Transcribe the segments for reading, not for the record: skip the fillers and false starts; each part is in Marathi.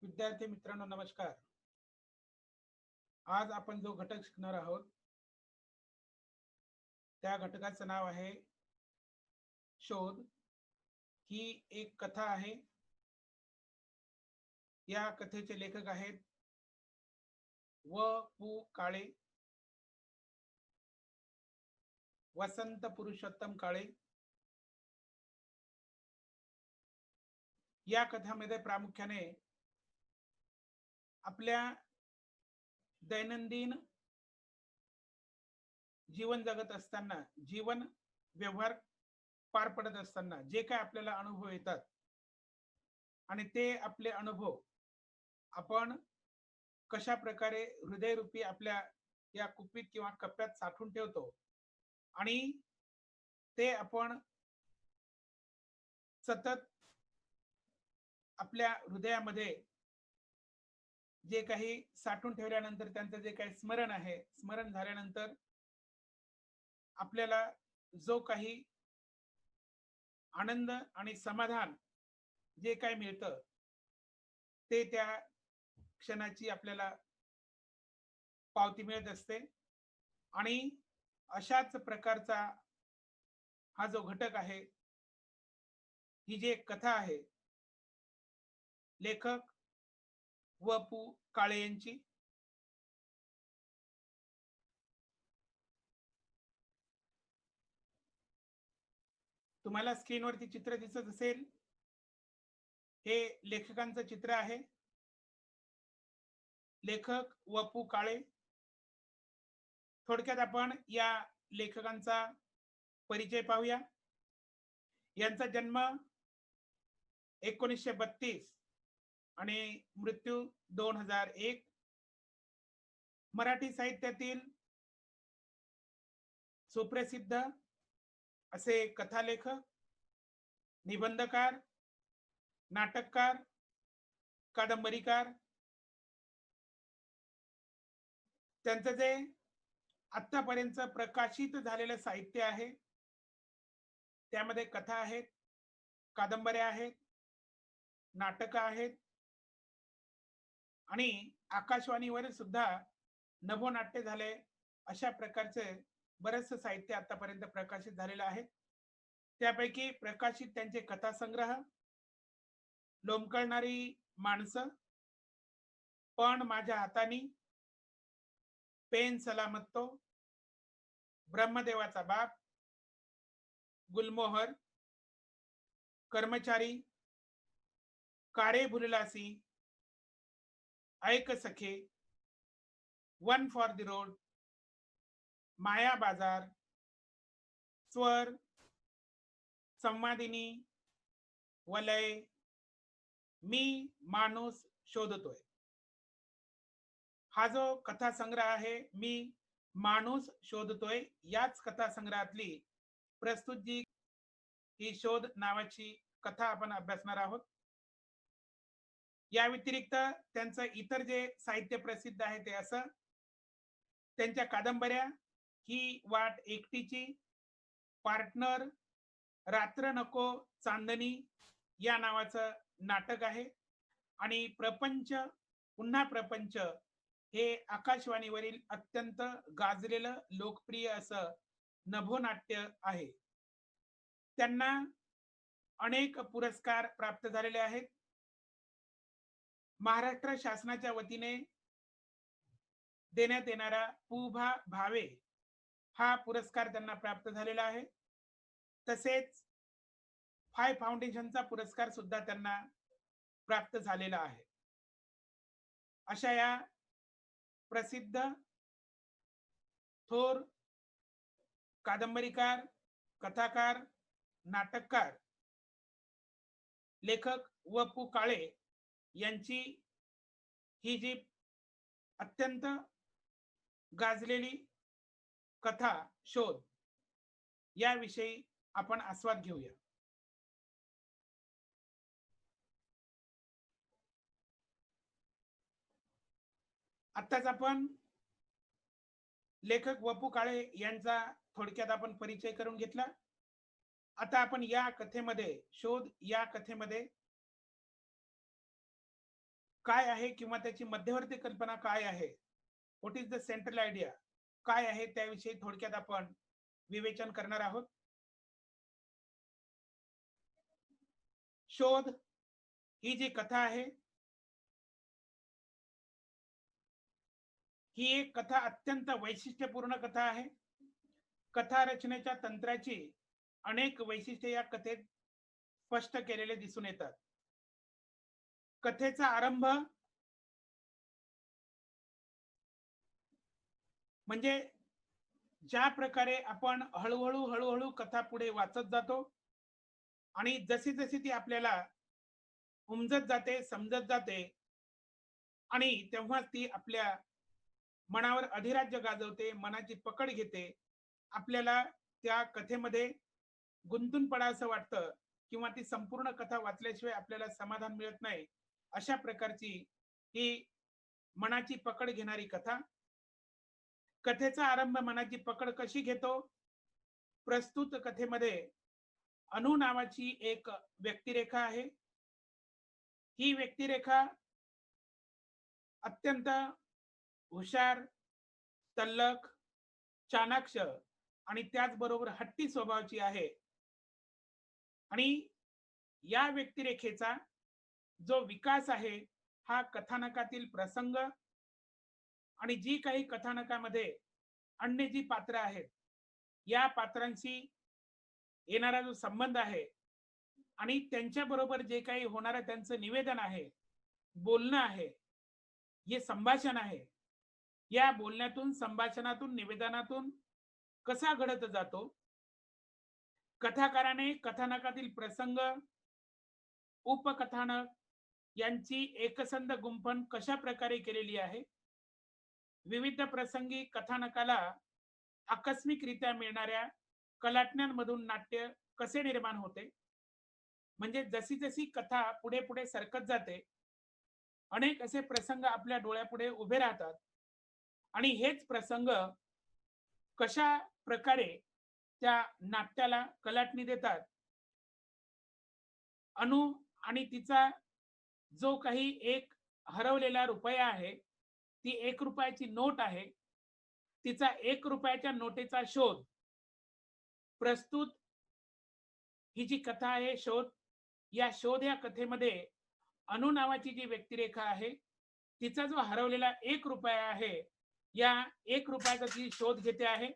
विद्यार्थी मित्रांनो नमस्कार. आज आपण जो घटक शिकणार आहोत त्या घटकाचं नाव आहे शोध. ही एक कथा आहे. या कथेचे लेखक आहेत व पु काळे, वसंत पुरुषोत्तम काळे. या कथामध्ये प्रामुख्याने आपल्या दैनंदिन जीवन जगत असताना, जीवन व्यवहार पार पडत असताना जे काय आपल्याला अनुभव येतात आणि ते आपले अनुभव आपण कशा प्रकारे हृदयरूपी आपल्या या कुपीत किंवा कप्प्यात साठवून ठेवतो आणि ते आपण सतत आपल्या हृदयामध्ये जे काही साठवून ठेवल्यानंतर त्यांचं जे काही स्मरण आहे, स्मरण झाल्यानंतर आपल्याला जो काही आनंद आणि समाधान जे काही मिळतं ते त्या क्षणाची आपल्याला पावती मिळत असते. आणि अशाच प्रकारचा हा जो घटक आहे, ही जी एक कथा आहे, लेखक व पु काळे यांची. तुम्हाला स्क्रीनवरती चित्र दिसत असेल, हे लेखकांचं चित्र आहे. लेखक व पु काळे. थोडक्यात आपण या लेखकांचा परिचय पाहूया. यांचा जन्म 1932 आणि मृत्यू 2001. मराठी साहित्यातील सुप्रसिद्ध असे कथालेखक, निबंधकार, नाटककार, कादंबरीकार. त्यांचं जे आतापर्यंत प्रकाशित झालेलं साहित्य आहे त्यामध्ये कथा आहेत, कादंबऱ्या आहेत, नाटकं आहेत आणि आकाशवाणीवर सुद्धा नभोनाट्य झाले. अशा प्रकारचे बरेचसे साहित्य आतापर्यंत प्रकाशित झालेलं आहे. त्यापैकी प्रकाशित त्यांचे कथासंग्रह लोंबकळणारी माणसं, पण माझ्या हातानी, पेन सलामतो, ब्रह्मदेवाचा बाप, गुलमोहर, कर्मचारी, कारे भुललासी, ऐक सखे, वन फॉर द रोड, माया बाजार, स्वर, संवादिनी, वलय, मी माणूस शोधतोय. हा जो कथा संग्रह आहे, मी माणूस शोधतोय, याच कथा संग्रहातली प्रस्तुत जी ही शोध नावाची कथा आपण अभ्यासणार आहोत. या व्यतिरिक्त त्यांचं इतर जे साहित्य प्रसिद्ध आहे ते असं, त्यांच्या कादंबऱ्या ही वाट एकटीची, पार्टनर, रात्र नको चांदणी या नावाचं नाटक आहे आणि प्रपंच पुन्हा प्रपंच हे आकाशवाणीवरील अत्यंत गाजलेलं लोकप्रिय असं नभोनाट्य आहे. त्यांना अनेक पुरस्कार प्राप्त झालेले आहेत. महाराष्ट्र शासनाच्या वतीने देण्यात येणारा पुभा भावे हा पुरस्कार त्यांना प्राप्त झालेला आहे. तसेच फाय फाउंडेशनचा पुरस्कार सुद्धा त्यांना प्राप्त झालेला आहे. अशा या प्रसिद्ध थोर कादंबरीकार, कथाकार, नाटककार, लेखक व पु काळे यांची ही जी अत्यंत गाजलेली कथा शोध याविषयी आपण आस्वाद घेऊया. आत्ताच आपण लेखक व पु काळे यांचा थोडक्यात आपण परिचय करून घेतला. आता आपण या कथेमध्ये, शोध या कथेमध्ये काय आहे किंवा त्याची मध्यवर्ती कल्पना काय आहे, what is the central idea काय आहे, त्याविषयी थोडक्यात आपण विवेचन करणार आहोत. शोध ही जी कथा आहे, ही एक कथा अत्यंत वैशिष्ट्यपूर्ण कथा आहे. कथा रचनेच्या तंत्राची अनेक वैशिष्ट्ये या कथेत स्पष्ट केलेले दिसून येतात. कथेचा आरंभ म्हणजे ज्या प्रकारे आपण हळूहळू हळूहळू कथा पुढे वाचत जातो आणि जशी जशी ती आपल्याला उमजत जाते, समजत जाते आणि तेव्हा ती आपल्या मनावर अधिराज्य गाजवते, मनाची पकड घेते. आपल्याला त्या कथेमध्ये गुंतून पडावंसं वाटतं किंवा ती संपूर्ण कथा वाचल्याशिवाय आपल्याला समाधान मिळत नाही. अशा प्रकारची ही मनाची पकड घेणारी कथा. कथेचा आरंभ मनाची पकड कशी घेतो? प्रस्तुत कथेमध्ये अनु नावाची एक व्यक्तिरेखा आहे. ही व्यक्तिरेखा अत्यंत हुशार, तल्लख, चाणाक्ष आणि त्याचबरोबर हट्टी स्वभावाची आहे. आणि या व्यक्तिरेखेचा जो विकास आहे, हा कथानकातील प्रसंग आणि जी काही कथानकामध्ये अन्य जी पात्र आहेत, या पात्रांशी येणारा जो संबंध आहे आणि त्यांच्या बरोबर जे काही होणारं त्यांचं निवेदन आहे, बोलणं आहे, हे संभाषण आहे. या बोलण्यातून, संभाषणातून, निवेदनातून कसा घडत जातो, कथाकाराने कथानकातील प्रसंग, उपकथानक यांची एकसंध गुंफण कशा प्रकारे केलेली आहे, विविध प्रसंगी कथानकाला आकस्मिकरित्या मिळणाऱ्या कलाटण्यांमधून नाट्य कसे निर्माण होते. म्हणजे जशी जशी कथा पुढे पुढे सरकत जाते, अनेक असे प्रसंग आपल्या डोळ्यापुढे उभे राहतात आणि हेच प्रसंग कशा प्रकारे त्या नाट्याला कलाटणी देतात. अनु आणि तिचा जो काही एक हरवलेला रुपया आहे, ती 1 रुपयाची नोट आहे. तिचा 1 रुपयाच्या नोटेचा शोध. प्रस्तुत ही जी कथा आहे शोध, या शोध या कथेमध्ये अनु नावाची जी व्यक्तिरेखा आहे, तिचा जो हरवलेला 1 रुपया आहे, या 1 रुपयाचा ती शोध घेते आहे.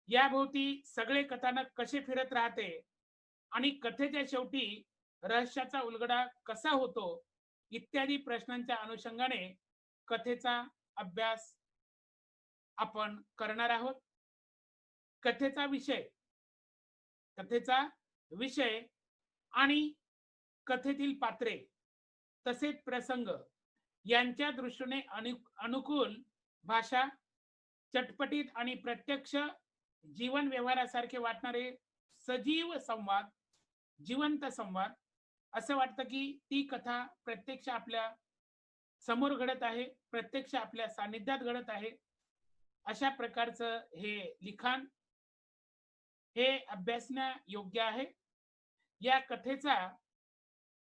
याभोवती सगळे कथानक कसे फिरत राहते आणि कथेच्या शेवटी रहस्याचा उलगडा कसा होतो, इत्यादी प्रश्नांच्या अनुषंगाने कथेचा अभ्यास आपण करणार आहोत. कथेचा विषय आणि कथेतील पात्रे तसेच प्रसंग यांच्या दृष्टीने अनुकूल भाषा, चटपटीत आणि प्रत्यक्ष जीवन व्यवहारासारखे वाटणारे सजीव संवाद, जिवंत संवाद. असं वाटतं की ती कथा प्रत्यक्ष आपल्या समोर घडत आहे, प्रत्यक्ष आपल्या सानिध्यात घडत आहे. अशा प्रकारचं हे लिखाण हे अभ्यासण्या योग्य आहे. या कथेचा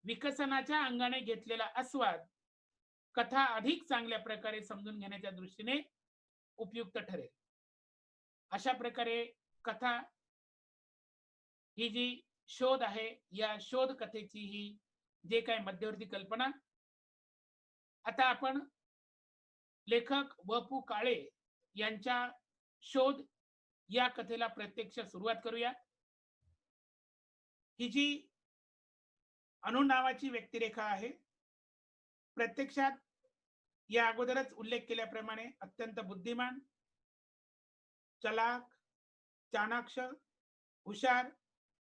विकसनाच्या अंगाने घेतलेला आस्वाद कथा अधिक चांगल्या प्रकारे समजून घेण्याच्या दृष्टीने उपयुक्त ठरेल. अशा प्रकारे कथा ही जी शोध आहे, या शोध कथेची ही जे काही मध्यवर्ती कल्पना. आता आपण लेखक व.पु. काळे यांच्या शोध या कथेला प्रत्यक्ष सुरुवात करूया. ही जी अनु नावाची व्यक्तिरेखा आहे, प्रत्यक्षात या अगोदरच उल्लेख केल्याप्रमाणे अत्यंत बुद्धिमान, चलाक, चाणाक्ष, हुशार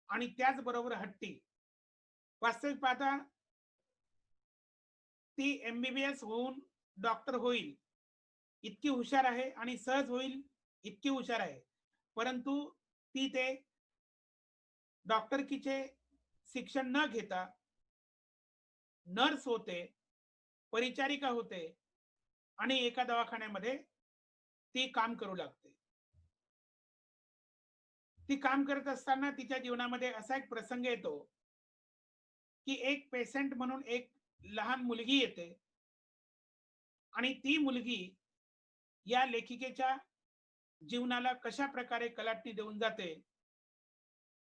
आणि त्याचबरोबर हट्टी. वास्तविक पाहता ती MBBS होऊन डॉक्टर होईल इतकी हुशार आहे आणि सहज होईल इतकी हुशार आहे. परंतु ती ते डॉक्टरकीचे शिक्षण न घेता नर्स होते, परिचारिका होते आणि एका दवाखान्यामध्ये ती काम करू लागते. ती काम करत असताना तिच्या जीवनामध्ये असा एक प्रसंग येतो की एक पेशंट म्हणून एक लहान मुलगी येते आणि ती मुलगी या लेखिकेच्या जीवनाला कशा प्रकारे कलाटणी देऊन जाते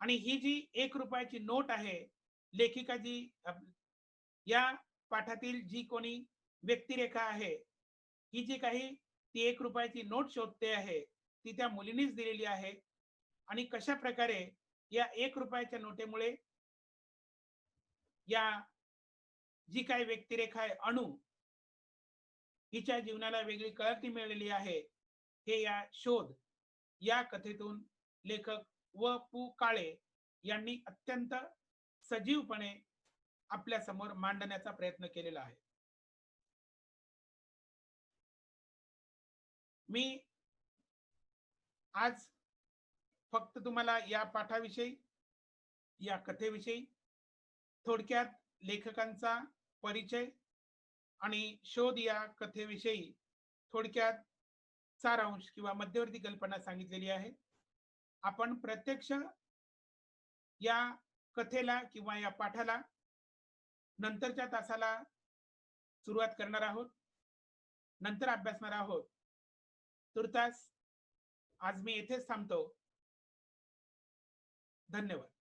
आणि ही जी 1 रुपयाची नोट आहे, लेखिका जी या पाठातील जी कोणी व्यक्तिरेखा आहे, ही जी काही ती 1 रुपयाची नोट शोधते आहे, ती त्या मुलीनीच दिलेली आहे आणि कशा प्रकारे या 1 रुपयाच्या नोटेमुळे या जी काही व्यक्तिरेखा आहे अणू, हिच्या जीवनाला वेगळी कलाटणी मिळालेली आहे, हे या शोध या कथेतून लेखक व पु काळे यांनी अत्यंत सजीवपणे आपल्या समोर मांडण्याचा प्रयत्न केलेला आहे. मी आज फक्त तुम्हाला या पाठाविषयी, या कथेविषयी थोडक्यात लेखकांचा परिचय आणि शोध या कथेविषयी थोडक्यात सारांश किंवा मध्यवर्ती कल्पना सांगितलेली आहे. आपण प्रत्यक्ष या कथेला किंवा या पाठाला नंतरच्या तासाला सुरुवात करणार आहोत, नंतर अभ्यासणार आहोत. तुर्तास आज मी येथेच थांबतो. धन्यवाद.